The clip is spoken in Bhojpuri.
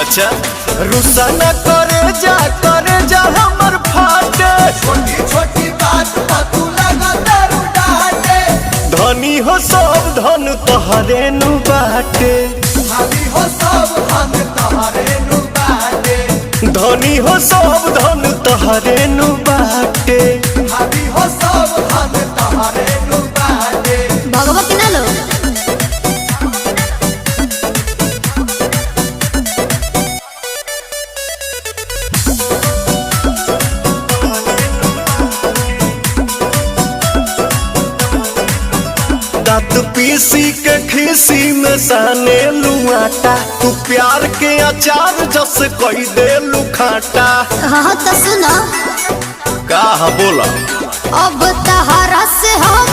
अच्छा रुसा न करे जा हमर फाटे। छोटी छोटी बात पर तू लगा दारू डाटे। धनी हो सब धन तोहरे नु बाटे। भाभी हो सब धन तोहरे नु बाटे। धनी हो सब धन तोहरे नु बाटे। भाभी हो सब धन तोहरे नु बाटे। भगवती ना लो दांत पीसी के खीसी में साने लुआटा। तू प्यार के अचार जस कोई दे लुखाटा। हाँ तो सुनो का बोला अब तहरा से हम